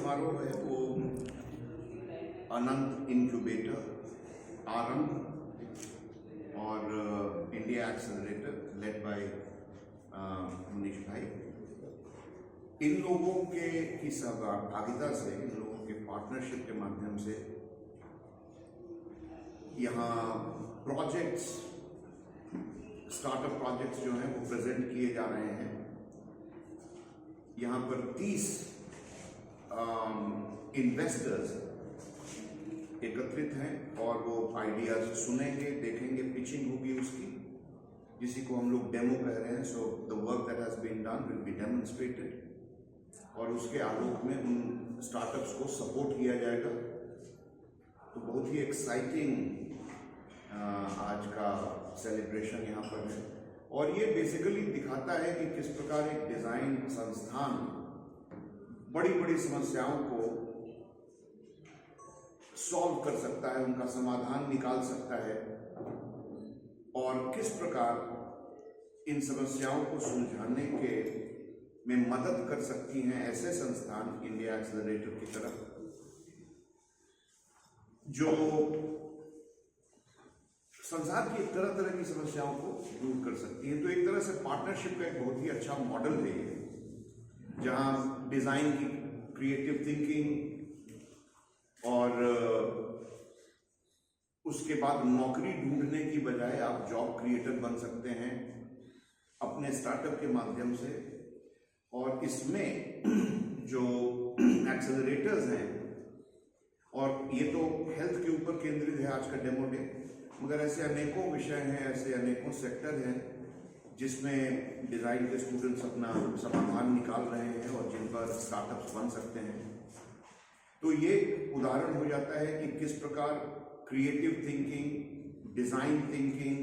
समारोह है वो अनंत इनक्यूबेटर, आरंभ और India accelerator led by Manish भाई। इन लोगों की सहभागिता से, इन लोगों के पार्टनरशिप के माध्यम से यहाँ प्रोजेक्ट्स, स्टार्टअप प्रोजेक्ट्स जो हैं वो प्रेजेंट किए जा रहे हैं। यहाँ पर 30 इन्वेस्टर्स एकत्रित हैं और वो आइडियाज सुनेंगे, देखेंगे, पिचिंग होगी उसकी, जिसी को हम लोग डेमो कह रहे हैं। So the work that has been done will be demonstrated और उसके आलोक में उन स्टार्टअप्स को सपोर्ट किया जाएगा। तो बहुत ही एक्साइटिंग आज का सेलिब्रेशन यहाँ पर है और ये बेसिकली दिखाता है कि किस प्रकार एक डिजाइन संस्थान बड़ी बड़ी समस्याओं को सॉल्व कर सकता है, उनका समाधान निकाल सकता है और किस प्रकार इन समस्याओं को सुलझाने के में मदद कर सकती हैं ऐसे संस्थान इंडिया एक्सेलरेटर की तरफ, जो संसार की तरह तरह की समस्याओं को दूर कर सकती है। तो एक तरह से पार्टनरशिप का एक बहुत ही अच्छा मॉडल है ये, जहां डिजाइन की क्रिएटिव थिंकिंग और उसके बाद नौकरी ढूंढने की बजाय आप जॉब क्रिएटर बन सकते हैं अपने स्टार्टअप के माध्यम से। और इसमें जो एक्सेलरेटर्स हैं, और ये तो हेल्थ के ऊपर केंद्रित है आज का डेमो डे, मगर ऐसे अनेकों विषय हैं, ऐसे अनेकों सेक्टर हैं जिसमें डिजाइन के स्टूडेंट्स अपना समाधान निकाल रहे हैं और जिन पर स्टार्टअप्स बन सकते हैं। तो ये उदाहरण हो जाता है कि किस प्रकार creative thinking, design thinking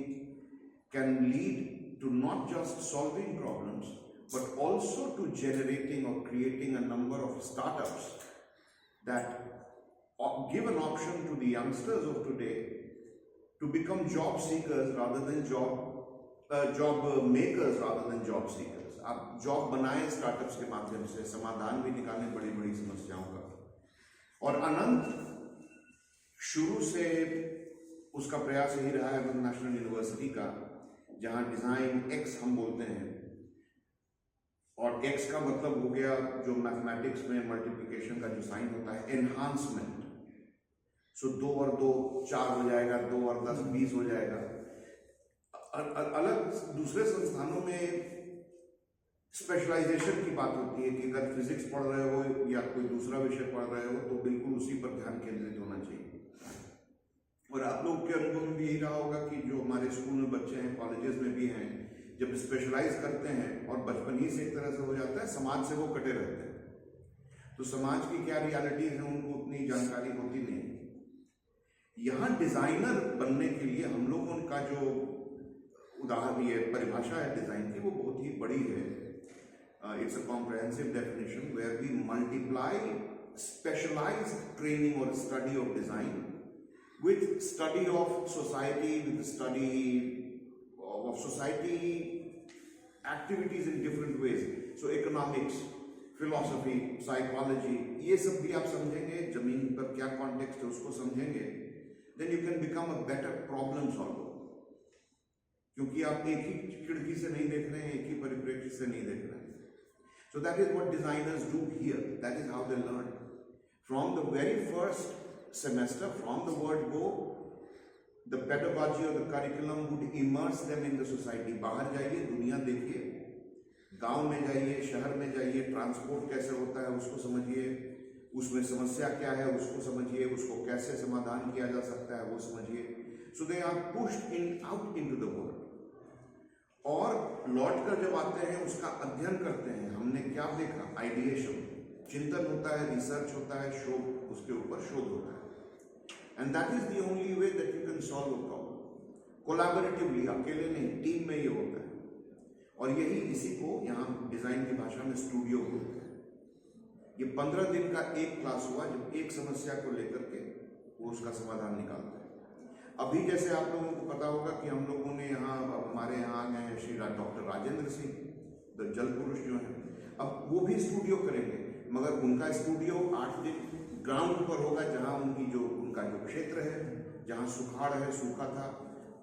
can lead to not just solving problems but also to generating or creating a number of startups that give an option to the youngsters of today to become job seekers rather than job makers rather than job seekers। आप job बनाएं startups के माध्यम से, समाधान भी निकालें बड़ी बड़ी समस्याओं का। और अनंत शुरू से उसका प्रयास यही रहा है, अनंत नेशनल यूनिवर्सिटी का, जहां डिजाइन एक्स हम बोलते हैं, और एक्स का मतलब हो गया जो मैथमेटिक्स में मल्टीप्लिकेशन का जो साइन होता है, एनहांसमेंट। सो 2 और 2 4 हो जाएगा, 2 और 10 20 हो जाएगा। अलग दूसरे संस्थानों में स्पेशलाइजेशन की बात होती है कि अगर फिजिक्स पढ़ रहे हो या कोई दूसरा विषय पढ़ रहे हो तो बिल्कुल उसी पर ध्यान केंद्रित होना चाहिए। और आप लोग के अनुभव में भी यही रहा होगा कि जो हमारे स्कूल में बच्चे हैं, कॉलेजेस में भी हैं, जब स्पेशलाइज करते हैं और बचपन ही से एक तरह से हो जाता है, समाज से वो कटे रहते हैं, तो समाज की क्या रियलिटीज है उनको उतनी जानकारी होती नहीं। यहाँ डिजाइनर बनने के लिए हम लोगों का जो उदाहरण, ये परिभाषा है डिजाइन की, वो बहुत ही बड़ी है। It's a comprehensive definition where we multiply specialized training और study of design with study of society, with study of society activities in different ways. So economics, philosophy, psychology, ये सब भी आप समझेंगे, जमीन पर क्या कॉन्टेक्स्ट है उसको समझेंगे, then you can become a better problem solver, क्योंकि आप एक ही खिड़की से नहीं देख रहे हैं, एक ही परिप्रेक्ष्य से नहीं देख रहे हैं। So that is what designers do here. That is how they learn. From the very first semester, from the word go, the pedagogy or the curriculum would immerse them in the society. बाहर जाइए, दुनिया देखिए, गांव में जाइए, शहर में जाइए, ट्रांसपोर्ट कैसे होता है उसको समझिए, उसमें समस्या क्या है उसको समझिए, उसको कैसे समाधान किया जा सकता है वो समझिए। So they are pushed out into the world. और लौट कर जब आते हैं उसका अध्ययन करते हैं। हमने क्या देखा? आइडिएशन, चिंतन होता है, रिसर्च होता है, शोध, उसके ऊपर शोध होता है। And that is the only way that you can solve a problem. Collaboratively, अकेले नहीं, टीम में ये होता है। और यही इसी को यहाँ डिजाइन की भाषा में स्टूडियो बोलते हैं। ये 15 दिन का एक क्लास हुआ जब एक समस्या को लेकर के वो उसका समाधान निकालता है। अभी जैसे आप लोगों को पता होगा कि हम लोगों ने यहाँ, हमारे यहाँ आ गए हैं श्री डॉक्टर राजेंद्र सिंह, द जल पुरुष जो हैं, अब वो भी स्टूडियो करेंगे। मगर उनका स्टूडियो 8 दिन ग्राउंड पर होगा, जहां उनका जो क्षेत्र है, जहां सुखाड़ है, सूखा था,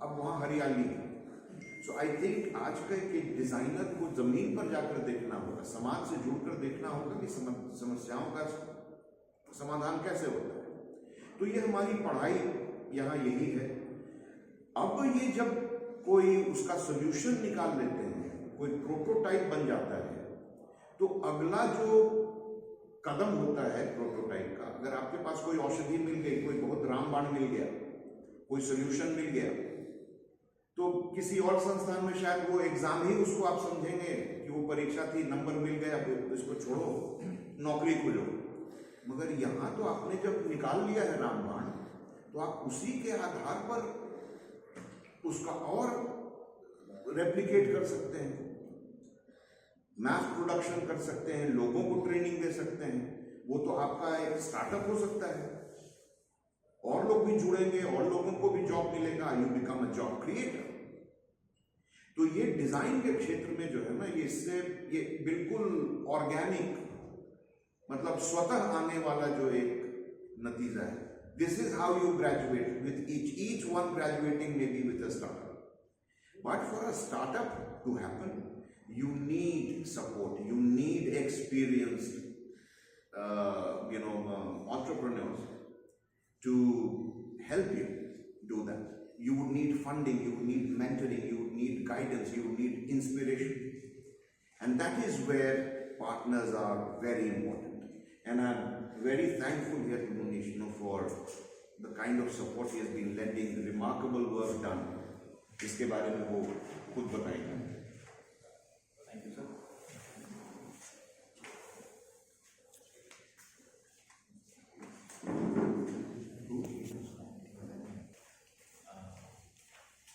अब वहां हरियाली है। सो आई थिंक आज के डिजाइनर को जमीन पर जाकर देखना होगा, समाज से जुड़कर देखना होगा कि समस्याओं का समाधान कैसे होता है। तो ये हमारी पढ़ाई यहाँ यही है। अब ये जब कोई उसका सोल्यूशन निकाल लेते हैं, कोई प्रोटोटाइप बन जाता है, तो अगला जो कदम होता है प्रोटोटाइप का, अगर आपके पास कोई औषधि मिल गई, कोई बहुत रामबाण मिल गया, कोई सोल्यूशन मिल गया, तो किसी और संस्थान में शायद वो एग्जाम ही उसको आप समझेंगे कि वो परीक्षा थी, नंबर मिल गया, इसको छोड़ो, नौकरी खोलो। मगर यहाँ तो आपने जब निकाल लिया है रामबाण, तो आप उसी के आधार पर उसका और रेप्लिकेट कर सकते हैं, मास प्रोडक्शन कर सकते हैं, लोगों को ट्रेनिंग दे सकते हैं। वो तो आपका एक स्टार्टअप हो सकता है, और लोग भी जुड़ेंगे और लोगों को भी जॉब मिलेगा, you become a job creator. तो ये डिजाइन के क्षेत्र में जो है ना, ये बिल्कुल ऑर्गेनिक, मतलब स्वतः आने वाला जो एक नतीजा है। This is how you graduate, with each one graduating may be with a startup, but for a startup to happen you need support, you need experienced entrepreneurs to help you do that. You would need funding, you would need mentoring, you would need guidance, you would need inspiration, and that is where partners are very important. And I'm very thankful here to Munish for the kind of support he has been lending, the remarkable work done. इसके बारे में वो खुद बताएंगे।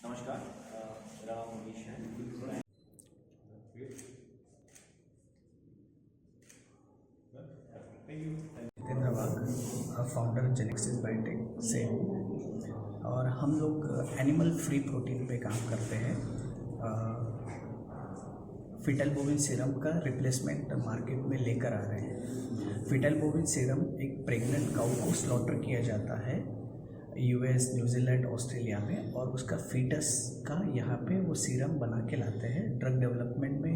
नमस्कार, मेरा नाम मुनीश है। जितेंद्र वाघ, फाउंडर जेनेक्सिस बायोटेक से, और हम लोग एनिमल फ्री प्रोटीन पे काम करते हैं। फिटल बोविन सीरम का रिप्लेसमेंट मार्केट में लेकर आ रहे हैं। फिटल बोविन सीरम एक प्रेग्नेंट काऊ को स्लॉटर किया जाता है यूएस, न्यूजीलैंड, ऑस्ट्रेलिया में, और उसका फीटस का यहाँ पे वो सीरम बना के लाते हैं ड्रग डेवलपमेंट में,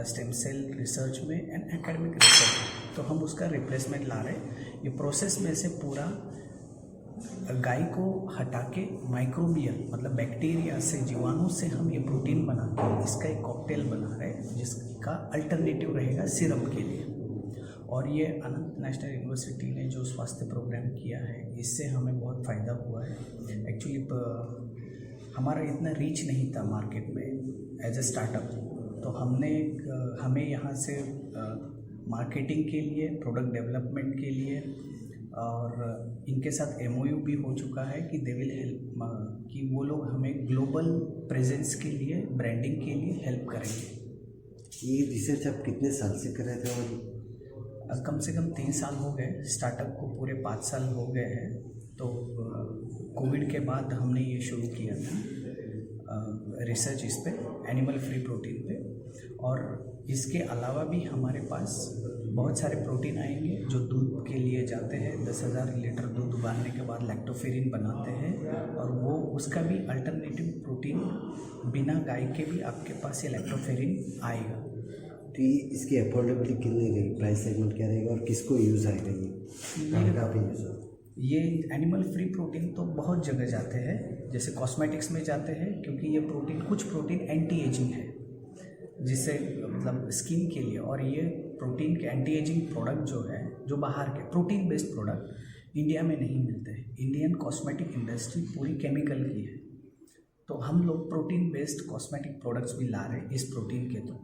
स्टेम सेल रिसर्च में एंड एकेडमिक रिसर्च। तो हम उसका रिप्लेसमेंट ला रहे हैं। ये प्रोसेस में से पूरा गाय को हटा के माइक्रोबियल मतलब बैक्टीरिया से, जीवाणु से हम ये प्रोटीन बना के इसका एक कॉकटेल बना रहे हैं, जिसका अल्टरनेटिव रहेगा सीरम के लिए। और ये अनंत नेशनल यूनिवर्सिटी ने जो स्वास्थ्य प्रोग्राम किया है, इससे हमें बहुत फ़ायदा हुआ है। एक्चुअली हमारा इतना रीच नहीं था मार्केट में एज ए स्टार्टअप, तो हमें यहाँ से मार्केटिंग के लिए, प्रोडक्ट डेवलपमेंट के लिए, और इनके साथ MOU भी हो चुका है कि दे विल हेल्प, कि वो लोग हमें ग्लोबल प्रेजेंस के लिए, ब्रांडिंग के लिए हेल्प करेंगे। ये रिसर्च आप कितने साल से कर रहे थे? और कम से कम 3 साल हो गए, स्टार्टअप को पूरे 5 साल हो गए हैं। तो कोविड के बाद हमने ये शुरू किया था रिसर्च इस पे, एनिमल फ्री प्रोटीन पे। और इसके अलावा भी हमारे पास बहुत सारे प्रोटीन आएंगे जो दूध के लिए जाते हैं। 10,000 लीटर दूध उबालने के बाद लैक्टोफेरिन बनाते हैं, और वो उसका भी अल्टरनेटिव प्रोटीन बिना गाय के भी आपके पास ये लैक्टोफेरिन आएगा। तो ये इसकी अफोर्डेबिलिटी कितनी रहेगी, प्राइस सेगमेंट क्या रहेगा, और किसको यूज़ आएगा ये एनिमल फ्री प्रोटीन तो बहुत जगह जाते हैं, जैसे कॉस्मेटिक्स में जाते हैं, क्योंकि ये प्रोटीन, कुछ प्रोटीन एंटी एजिंग है, जिससे मतलब स्किन के लिए। और ये प्रोटीन के एंटी एजिंग प्रोडक्ट जो है, जो बाहर के प्रोटीन बेस्ड प्रोडक्ट इंडिया में नहीं मिलते हैं। इंडियन कॉस्मेटिक इंडस्ट्री पूरी केमिकल की है, तो हम लोग प्रोटीन बेस्ड कॉस्मेटिक प्रोडक्ट्स भी ला रहे हैं इस प्रोटीन के थ्रू।